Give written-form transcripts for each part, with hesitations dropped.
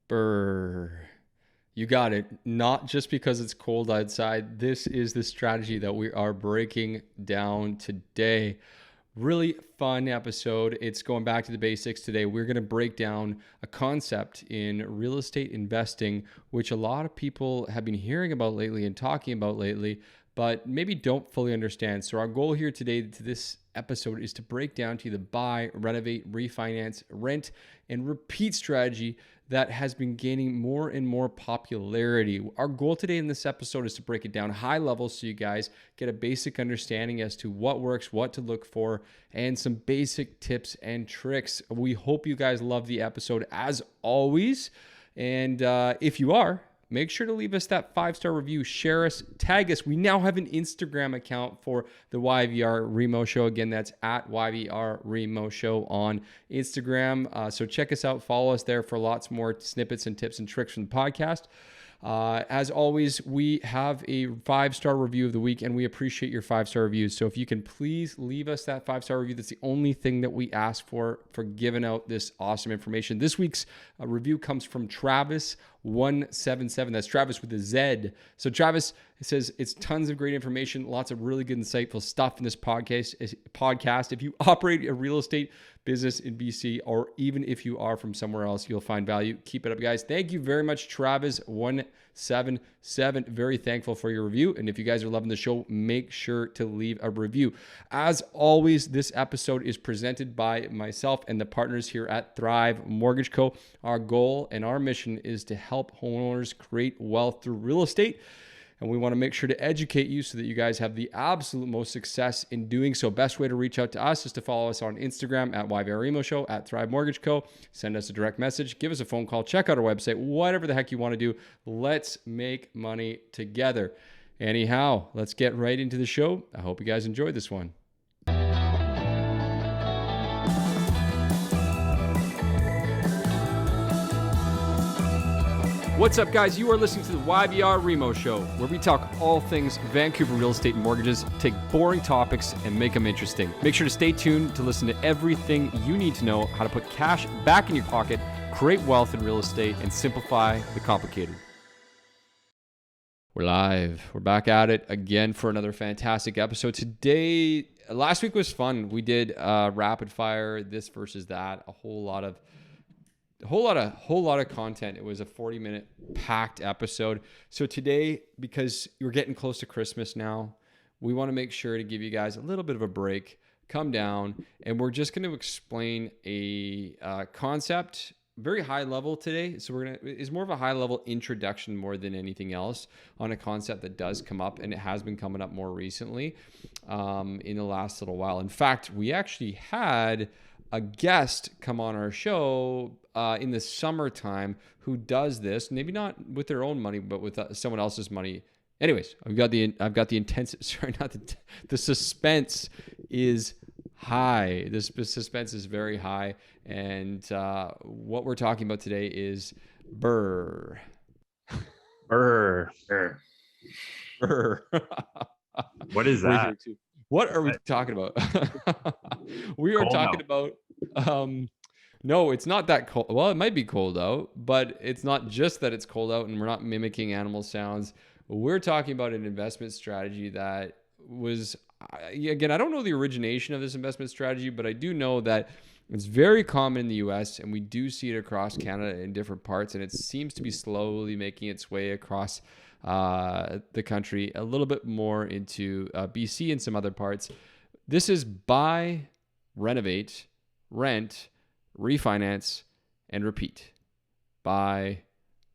BRRR. You got it. Not just because it's cold outside. This is the strategy that we are breaking down today. Really fun episode. It's going back to the basics today. We're going to break down a concept in real estate investing, which a lot of people have been hearing about lately and talking about lately, but maybe don't fully understand. So our goal here today to this episode is to break down to you the buy, renovate, refinance, rent, and repeat strategy that has been gaining more and more popularity. Our goal today in this episode is to break it down high level so you guys get a basic understanding as to what works, what to look for, and some basic tips and tricks. We hope you guys love the episode as always. And if you are, make sure to leave us that 5-star review, share us, tag us. We now have an Instagram account for the YVR REMO Show. Again, that's at YVR REMO Show on Instagram. So check us out, follow us there for lots more snippets and tips and tricks from the podcast. As always, we have a 5-star review of the week, and we appreciate your 5-star reviews. So if you can please leave us that 5-star review, that's the only thing that we ask for giving out this awesome information. This week's review comes from Travis177. That's Travis with a Z. So Travis says, it's tons of great information, lots of really good, insightful stuff in this podcast. If you operate a real estate business in BC, or even if you are from somewhere else, you'll find value. Keep it up, guys. Thank you very much, Travis177. Very thankful for your review. And if you guys are loving the show, make sure to leave a review. As always, this episode is presented by myself and the partners here at Thrive Mortgage Co. Our goal and our mission is to help homeowners create wealth through real estate. And we want to make sure to educate you so that you guys have the absolute most success in doing so. Best way to reach out to us is to follow us on Instagram at YVR REMO Show, at Thrive Mortgage Co. Send us a direct message, give us a phone call, check out our website, whatever the heck you want to do. Let's make money together. Anyhow, let's get right into the show. I hope you guys enjoyed this one. What's up, guys? You are listening to the YVR REMO Show, where we talk all things Vancouver real estate and mortgages, take boring topics and make them interesting. Make sure to stay tuned to listen to everything you need to know how to put cash back in your pocket, create wealth in real estate, and simplify the complicated. We're live. We're back at it again for another fantastic episode. Today, last week was fun. We did rapid fire, this versus that, a whole lot of content. It was a 40-minute packed episode. So today, because we're getting close to Christmas now, we want to make sure to give you guys a little bit of a break, come down, and we're just going to explain a concept, very high level today. So it's more of a high level introduction more than anything else on a concept that does come up, and it has been coming up more recently in the last little while. In fact, we actually had a guest come on our show in the summertime who does this, maybe not with their own money, but with someone else's money. Anyways, I've got the suspense is high. The suspense is very high. And what we're talking about today is BRRR. BRRR. BRRR. What is that? What are we talking about? We are talking about, no, it's not that cold. Well, it might be cold out, but it's not just that it's cold out and we're not mimicking animal sounds. We're talking about an investment strategy that was, again, I don't know the origination of this investment strategy, but I do know that it's very common in the US, and we do see it across Canada in different parts, and it seems to be slowly making its way across the country, a little bit more into BC and some other parts. This is buy, renovate, rent, refinance, and repeat. Buy,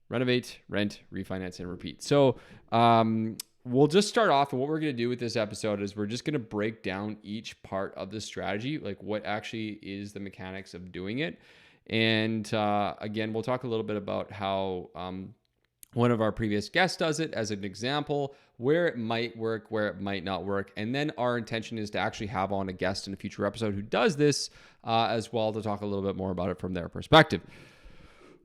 renovate, rent, refinance, and repeat. So we'll just start off, and what we're going to do with this episode is we're just going to break down each part of the strategy, like what actually is the mechanics of doing it. And again, we'll talk a little bit about how one of our previous guests does it as an example, where it might work, where it might not work. And then our intention is to actually have on a guest in a future episode who does this as well, to talk a little bit more about it from their perspective.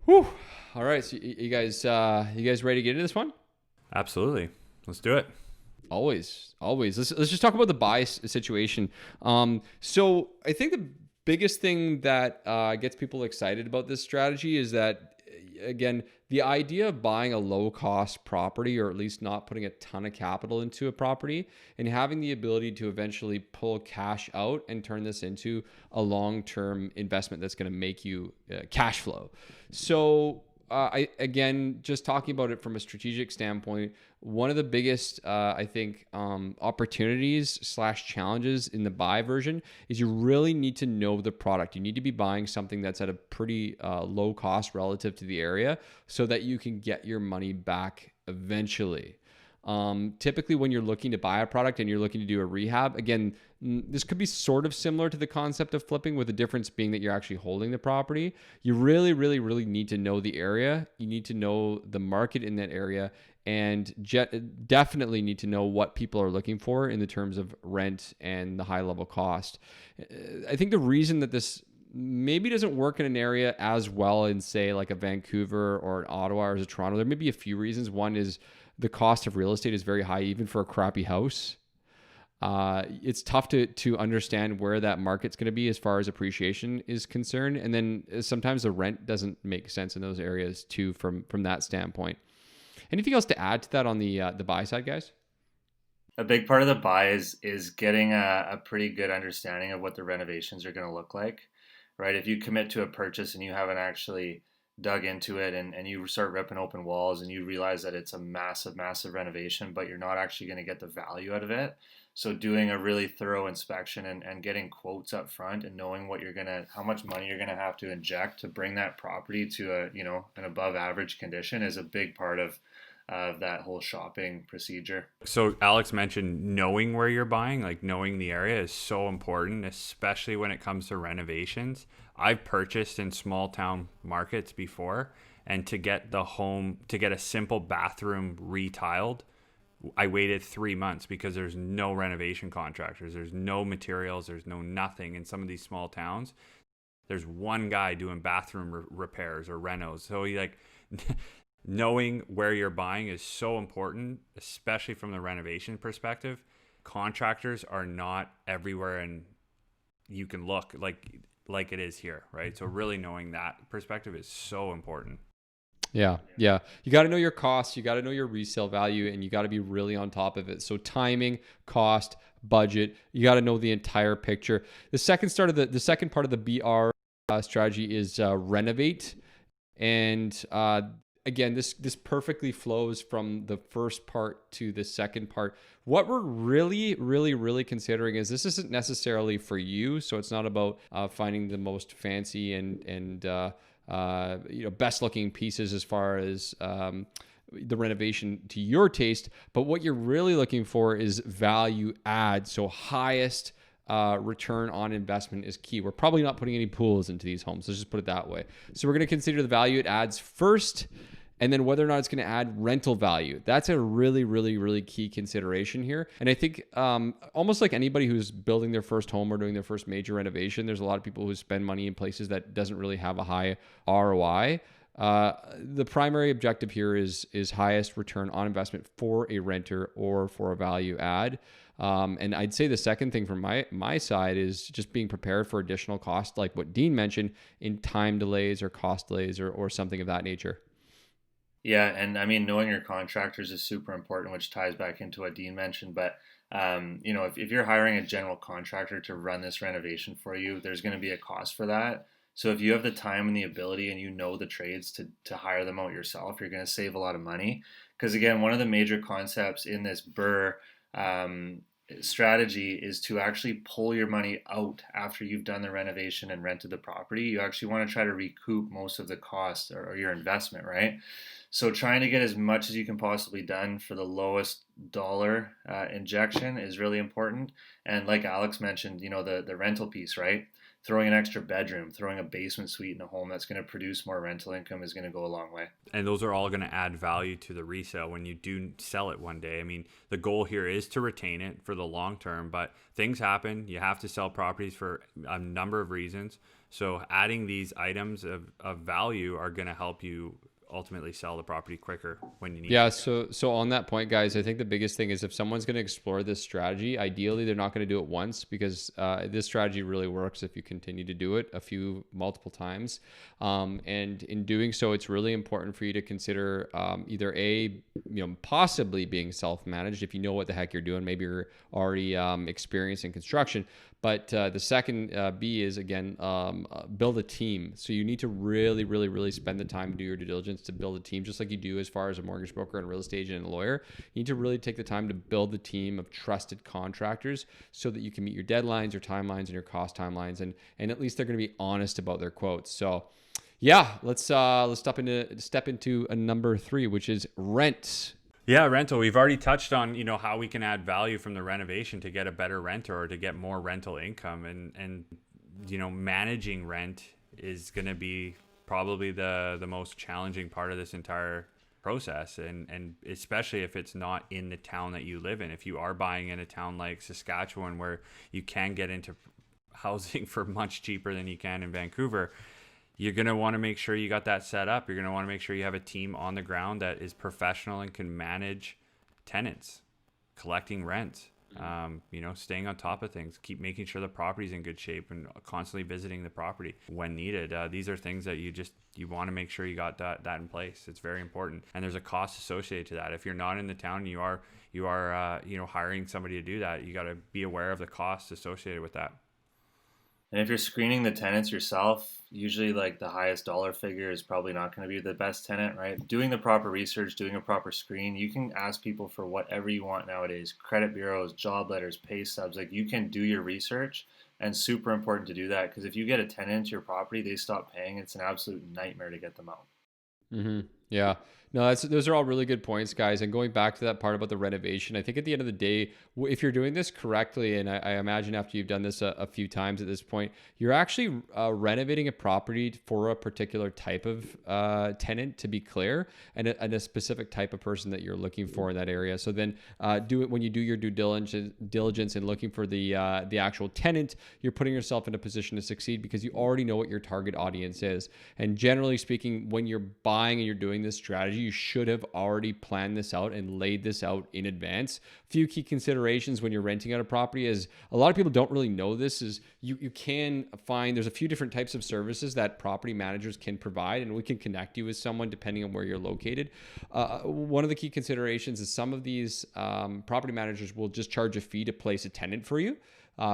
Whew. All right. So you guys ready to get into this one? Absolutely. Let's do it. Always. Let's just talk about the buy situation. So I think the biggest thing that gets people excited about this strategy is that again, the idea of buying a low cost property, or at least not putting a ton of capital into a property, and having the ability to eventually pull cash out and turn this into a long-term investment that's going to make you cash flow. So again, just talking about it from a strategic standpoint, one of the biggest, I think, opportunities / challenges in the buy version is you really need to know the product. You need to be buying something that's at a pretty low cost relative to the area so that you can get your money back eventually. Typically, when you're looking to buy a product and you're looking to do a rehab, again, this could be sort of similar to the concept of flipping, with the difference being that you're actually holding the property. You really, really, really need to know the area. You need to know the market in that area, and definitely need to know what people are looking for in the terms of rent and the high level cost. I think the reason that this maybe doesn't work in an area as well in, say, like a Vancouver or an Ottawa or a Toronto, there may be a few reasons. One is the cost of real estate is very high, even for a crappy house. It's tough to understand where that market's going to be as far as appreciation is concerned. And then sometimes the rent doesn't make sense in those areas too, from that standpoint. Anything else to add to that on the buy side, guys? A big part of the buy is getting a pretty good understanding of what the renovations are going to look like, right? If you commit to a purchase and you haven't actually dug into it, and you start ripping open walls and you realize that it's a massive, massive renovation, but you're not actually going to get the value out of it. So doing a really thorough inspection and getting quotes up front and knowing how much money you're going to have to inject to bring that property to an above average condition is a big part of that whole shopping procedure. So Alex mentioned knowing where you're buying, like knowing the area is so important, especially when it comes to renovations. I've purchased in small town markets before, and to get a simple bathroom retiled, I waited 3 months because there's no renovation contractors, there's no materials, there's no nothing in some of these small towns. There's one guy doing bathroom repairs or renos. So knowing where you're buying is so important, especially from the renovation perspective. Contractors are not everywhere, and you can look like it is here, right? So really knowing that perspective is so important. Yeah. You got to know your costs, you got to know your resale value, and you got to be really on top of it. So timing, cost, budget, you got to know the entire picture. The second part of the BRRR strategy is Renovate, and again, this perfectly flows from the first part to the second part. What we're really, really, really considering is this isn't necessarily for you. So it's not about finding the most fancy and best looking pieces as far as the renovation to your taste. But what you're really looking for is value add. So highest return on investment is key. We're probably not putting any pools into these homes. Let's just put it that way. So we're going to consider the value it adds first, and then whether or not it's going to add rental value. That's a really, really, really key consideration here. And I think almost like anybody who's building their first home or doing their first major renovation, there's a lot of people who spend money in places that doesn't really have a high ROI. The primary objective here is highest return on investment for a renter or for a value add. And I'd say the second thing from my side is just being prepared for additional cost, like what Dean mentioned, in time delays or cost delays or something of that nature. Yeah, and I mean, knowing your contractors is super important, which ties back into what Dean mentioned. But if you're hiring a general contractor to run this renovation for you, there's going to be a cost for that. So if you have the time and the ability and you know the trades to hire them out yourself, you're going to save a lot of money. Because again, one of the major concepts in this BRRRR strategy is to actually pull your money out after you've done the renovation and rented the property. You actually want to try to recoup most of the cost or your investment, right? So trying to get as much as you can possibly done for the lowest dollar injection is really important. And like Alex mentioned, the rental piece, right? Throwing an extra bedroom, throwing a basement suite in a home that's going to produce more rental income is going to go a long way. And those are all going to add value to the resale when you do sell it one day. I mean, the goal here is to retain it for the long term, but things happen. You have to sell properties for a number of reasons. So adding these items of value are going to help you ultimately sell the property quicker when you need Yeah, to. so on that point, guys, I think the biggest thing is if someone's going to explore this strategy, ideally they're not going to do it once, because this strategy really works if you continue to do it multiple times. And in doing so, it's really important for you to consider either possibly being self-managed if you know what the heck you're doing. Maybe you're already experienced in construction. But the second B is, again, build a team. So you need to really, really, really spend the time to do your due diligence to build a team, just like you do as far as a mortgage broker and real estate agent and a lawyer. You need to really take the time to build the team of trusted contractors so that you can meet your deadlines, your timelines, and your cost timelines. And at least they're going to be honest about their quotes. So yeah, let's step into a number 3, which is rent. Yeah, rental. We've already touched on, how we can add value from the renovation to get a better renter or to get more rental income. And managing rent is going to be probably the most challenging part of this entire process. And especially if it's not in the town that you live in. If you are buying in a town like Saskatchewan, where you can get into housing for much cheaper than you can in Vancouver, you're going to want to make sure you got that set up. You're going to want to make sure you have a team on the ground that is professional and can manage tenants, collecting rent, staying on top of things, keep making sure the property's in good shape and constantly visiting the property when needed. These are things that you want to make sure you got that in place. It's very important. And there's a cost associated to that. If you're not in the town and you are hiring somebody to do that, you got to be aware of the costs associated with that. And if you're screening the tenants yourself, usually like the highest dollar figure is probably not going to be the best tenant, right? Doing the proper research, doing a proper screen, you can ask people for whatever you want nowadays. Credit bureaus, job letters, pay stubs, like you can do your research, and super important to do that, because if you get a tenant into your property, they stop paying. It's an absolute nightmare to get them out. Mm-hmm. Yeah. No, those are all really good points, guys. And going back to that part about the renovation, I think at the end of the day, if you're doing this correctly, and I imagine after you've done this a few times at this point, you're actually renovating a property for a particular type of tenant, to be clear, and a specific type of person that you're looking for in that area. So then do it when you do your due diligence and looking for the actual tenant, you're putting yourself in a position to succeed because you already know what your target audience is. And generally speaking, when you're buying and you're doing this strategy, you should have already planned this out and laid this out in advance. Few key considerations when you're renting out a property is, a lot of people don't really know this, is you can find there's a few different types of services that property managers can provide, and we can connect you with someone depending on where you're located. One of the key considerations is some of these property managers will just charge a fee to place a tenant for you.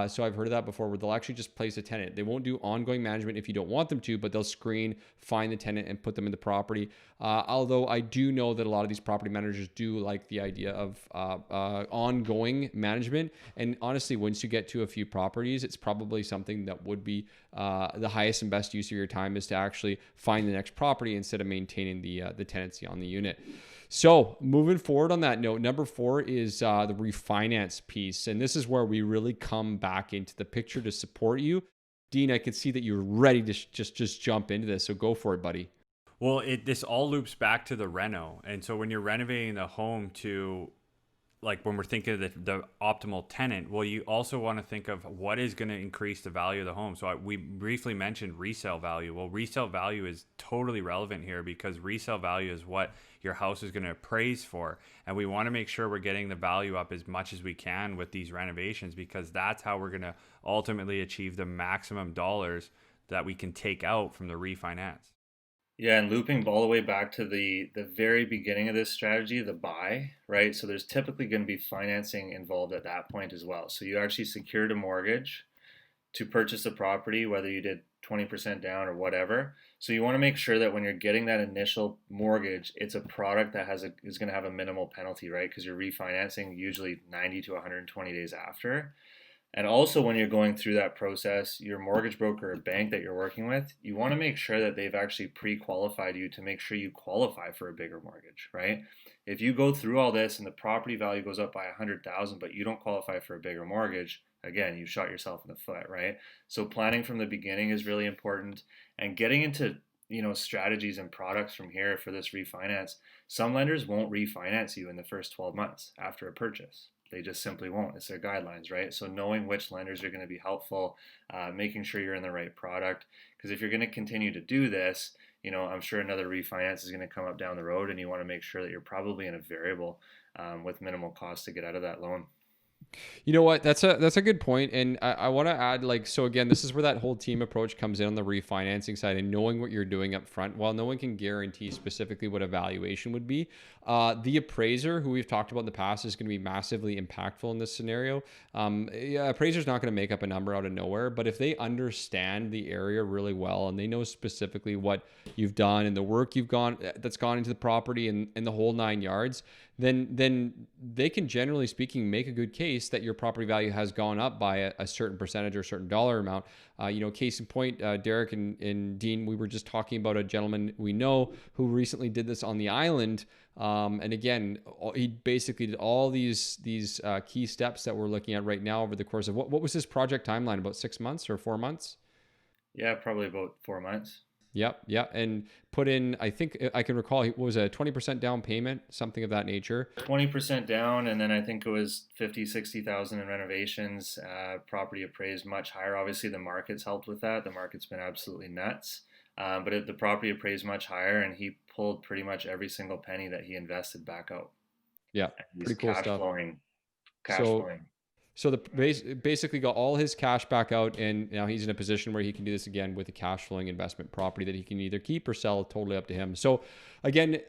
So I've heard of that before, where they'll actually just place a tenant. They won't do ongoing management if you don't want them to, but they'll screen, find the tenant, and put them in the property. Although I do know that a lot of these property managers do like the idea of ongoing management. And honestly, once you get to a few properties, it's probably something that would be the highest and best use of your time, is to actually find the next property instead of maintaining the tenancy on the unit. So moving forward on that note, number 4 is the refinance piece. And this is where we really come back into the picture to support you. Dean, I can see that you're ready to just jump into this. So go for it, buddy. Well, this all loops back to the reno. And so when you're renovating the home to, like when we're thinking of the optimal tenant, well, you also want to think of what is going to increase the value of the home. So we briefly mentioned resale value. Well, resale value is totally relevant here, because resale value is what your house is going to appraise for. And we want to make sure we're getting the value up as much as we can with these renovations, because that's how we're going to ultimately achieve the maximum dollars that we can take out from the refinance. Yeah, and looping all the way back to the very beginning of this strategy, the buy, right? So there's typically going to be financing involved at that point as well. So you actually secured a mortgage to purchase a property, whether you did 20% down or whatever. So you want to make sure that when you're getting that initial mortgage, it's a product that is going to have a minimal penalty, right? Because you're refinancing usually 90 to 120 days after. And also, when you're going through that process, your mortgage broker or bank that you're working with, you want to make sure that they've actually pre-qualified you to make sure you qualify for a bigger mortgage, right? If you go through all this and the property value goes up by 100,000, but you don't qualify for a bigger mortgage, again, you shot yourself in the foot, right? So planning from the beginning is really important, and getting into strategies and products from here for this refinance. Some lenders won't refinance you in the first 12 months after a purchase. They just simply won't. It's their guidelines, right? So knowing which lenders are going to be helpful, making sure you're in the right product. Because if you're going to continue to do this, I'm sure another refinance is going to come up down the road, and you want to make sure that you're probably in a variable with minimal cost to get out of that loan. You know what? That's a good point, and I want to add, like, so again, this is where that whole team approach comes in on the refinancing side, and knowing what you're doing up front. While no one can guarantee specifically what a valuation would be, the appraiser, who we've talked about in the past, is going to be massively impactful in this scenario. Yeah, appraiser's not going to make up a number out of nowhere, but if they understand the area really well and they know specifically what you've done and the work that's gone into the property and the whole 9 yards, then they can, generally speaking, make a good case that your property value has gone up by a certain percentage or a certain dollar amount. Case in point, Deryk and Dean, we were just talking about a gentleman we know who recently did this on the island. And again, he basically did all these key steps that we're looking at right now over the course of what was his project timeline? About 6 months or 4 months? Yeah, probably about 4 months. Yep. And put in, I think I can recall, it was a 20% down payment, something of that nature. 20% down, and then I think it was 50, 60,000 in renovations. Property appraised much higher. Obviously, the market's helped with that. The market's been absolutely nuts. But the property appraised much higher, and he pulled pretty much every single penny that he invested back out. Yeah, And he's pretty cool cash stuff. flowing, cash So flowing. So basically got all his cash back out, and now he's in a position where he can do this again with a cash flowing investment property that he can either keep or sell, totally up to him. So again,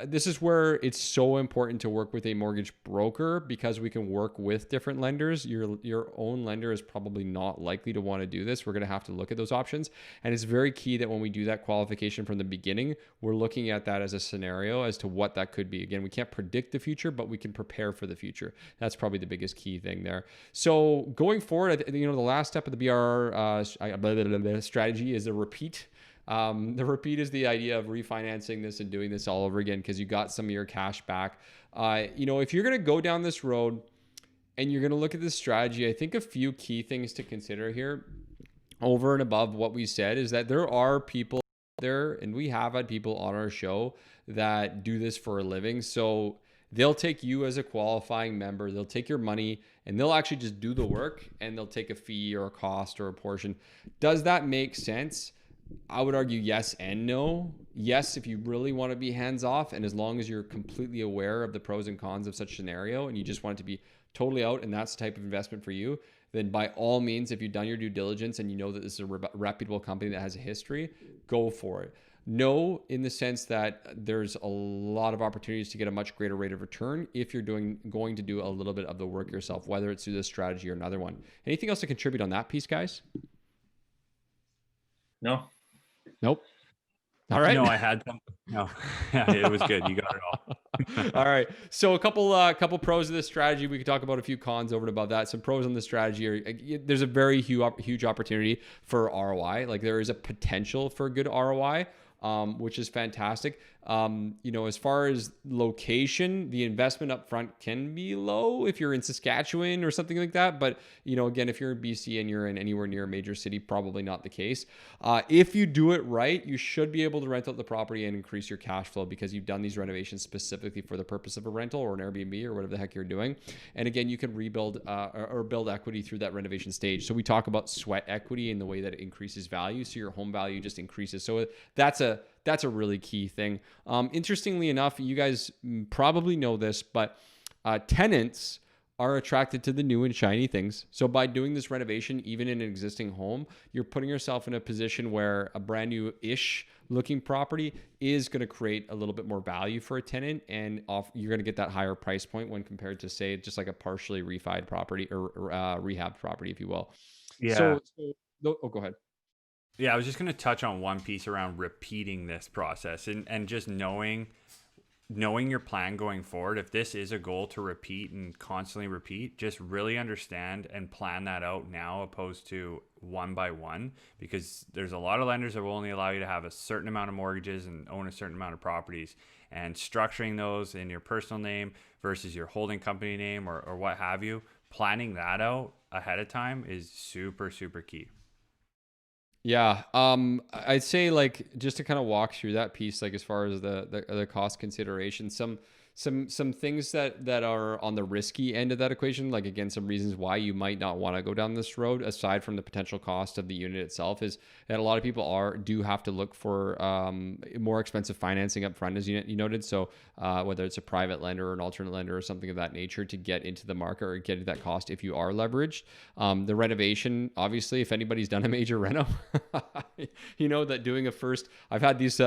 this is where it's so important to work with a mortgage broker, because we can work with different lenders. Your own lender is probably not likely to want to do this. We're going to have to look at those options, and it's very key that when we do that qualification from the beginning, we're looking at that as a scenario as to what that could be. Again, we can't predict the future, but we can prepare for the future. That's probably the biggest key thing there. So going forward, the last step of the BRRR strategy is a repeat. The repeat is the idea of refinancing this and doing this all over again, because you got some of your cash back. If you're going to go down this road and you're going to look at this strategy, I think a few key things to consider here, over and above what we said, is that there are people there, and we have had people on our show that do this for a living. So they'll take you as a qualifying member, they'll take your money, and they'll actually just do the work, and they'll take a fee or a cost or a portion. Does that make sense? I would argue yes and no. Yes, if you really want to be hands off, and as long as you're completely aware of the pros and cons of such scenario, and you just want it to be totally out, and that's the type of investment for you, then by all means, if you've done your due diligence and you know that this is a reputable company that has a history, go for it. No, in the sense that there's a lot of opportunities to get a much greater rate of return if you're going to do a little bit of the work yourself, whether it's through this strategy or another one. Anything else to contribute on that piece, guys? No. Nope. All right. No, I had some. No, yeah, it was good. You got it all. All right. So a couple pros of this strategy. We could talk about a few cons over and above that. Some pros on the strategy are, there's a very huge opportunity for ROI. Like, there is a potential for good ROI, which is fantastic. As far as location, the investment up front can be low if you're in Saskatchewan or something like that. But, again, if you're in BC and you're in anywhere near a major city, probably not the case. If you do it right, you should be able to rent out the property and increase your cash flow, because you've done these renovations specifically for the purpose of a rental or an Airbnb or whatever the heck you're doing. And again, you can rebuild or build equity through that renovation stage. So we talk about sweat equity in the way that it increases value. So your home value just increases. So that's a really key thing. Interestingly enough, you guys probably know this, but tenants are attracted to the new and shiny things. So by doing this renovation, even in an existing home, you're putting yourself in a position where a brand new-ish looking property is going to create a little bit more value for a tenant, and you're going to get that higher price point when compared to, say, just like a partially refied property or rehab property, if you will. Yeah. Go ahead. Yeah, I was just going to touch on one piece around repeating this process and just knowing your plan going forward. If this is a goal to repeat and constantly repeat, just really understand and plan that out now, opposed to one by one, because there's a lot of lenders that will only allow you to have a certain amount of mortgages and own a certain amount of properties, and structuring those in your personal name versus your holding company name or what have you, planning that out ahead of time is super, super key. Yeah. I'd say, like, just to kind of walk through that piece, like, as far as the cost consideration, some some things that are on the risky end of that equation, like again, some reasons why you might not want to go down this road, aside from the potential cost of the unit itself, is that a lot of people do have to look for more expensive financing up front, as you noted. So whether it's a private lender or an alternate lender or something of that nature to get into the market or get into that cost if you are leveraged. The renovation, obviously, if anybody's done a major reno, you know that doing I've had these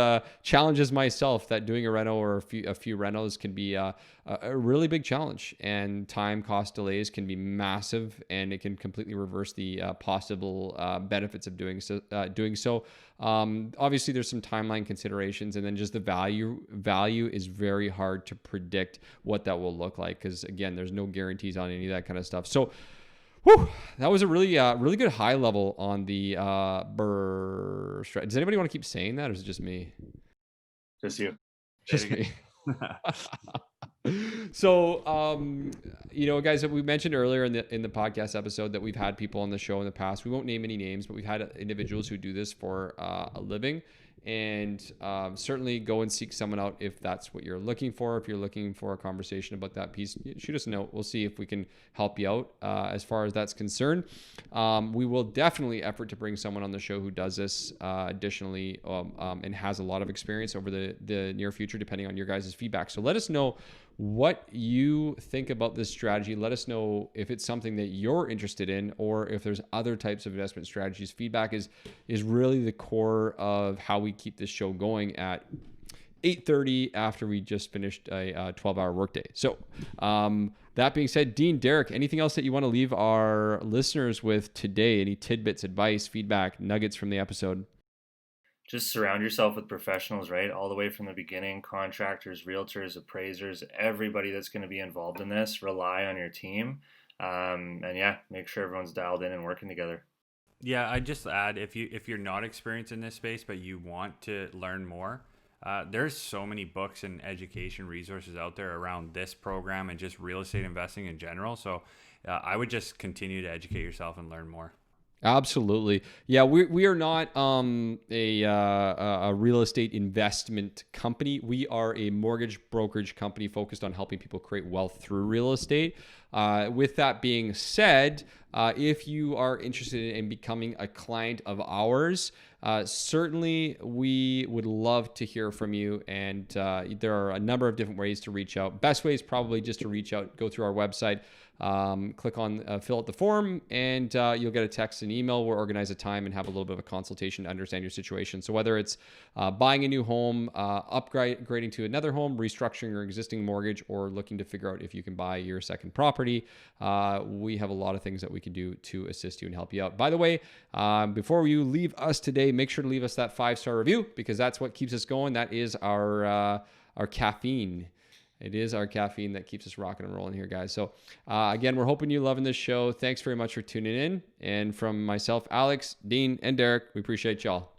challenges myself, that doing a reno or a few renos can be a really big challenge, and time cost delays can be massive, and it can completely reverse the possible benefits of doing so. Obviously, there's some timeline considerations, and then just the value is very hard to predict what that will look like, because again, there's no guarantees on any of that kind of stuff. So that was a really good high level on the BRRR strategy. Does anybody want to keep saying that, or is it just me? Just you. Just me. So, guys, we mentioned earlier in the podcast episode that we've had people on the show in the past. We won't name any names, but we've had individuals who do this for a living. And certainly go and seek someone out if that's what you're looking for. If you're looking for a conversation about that piece, shoot us a note. We'll see if we can help you out as far as that's concerned. We will definitely effort to bring someone on the show who does this additionally and has a lot of experience over the near future, depending on your guys' feedback. So let us know what you think about this strategy. Let us know if it's something that you're interested in, or if there's other types of investment strategies. Feedback is really the core of how we keep this show going at 8:30 after we just finished a 12-hour workday. So that being said, Dean, Deryk, anything else that you want to leave our listeners with today? Any tidbits, advice, feedback, nuggets from the episode? Just surround yourself with professionals, right? All the way from the beginning, contractors, realtors, appraisers, everybody that's going to be involved in this. Rely on your team. And yeah, make sure everyone's dialed in and working together. Yeah, I just add, if you're not experienced in this space but you want to learn more, there's so many books and education resources out there around this program and just real estate investing in general. So I would just continue to educate yourself and learn more. Absolutely. Yeah, we are not a real estate investment company. We are a mortgage brokerage company focused on helping people create wealth through real estate. With that being said, if you are interested in becoming a client of ours, certainly we would love to hear from you. And there are a number of different ways to reach out. Best way is probably just to reach out, go through our website, click on fill out the form, and you'll get a text and email. We'll organize a time and have a little bit of a consultation to understand your situation. So whether it's buying a new home, upgrading to another home, restructuring your existing mortgage, or looking to figure out if you can buy your second property, we have a lot of things that we can do to assist you and help you out. By the way, before you leave us today, make sure to leave us that 5-star review, because that's what keeps us going. That is our caffeine. It is our caffeine that keeps us rocking and rolling here, guys. So again, we're hoping you're loving this show. Thanks very much for tuning in. And from myself, Alex, Dean, and Deryk, we appreciate y'all.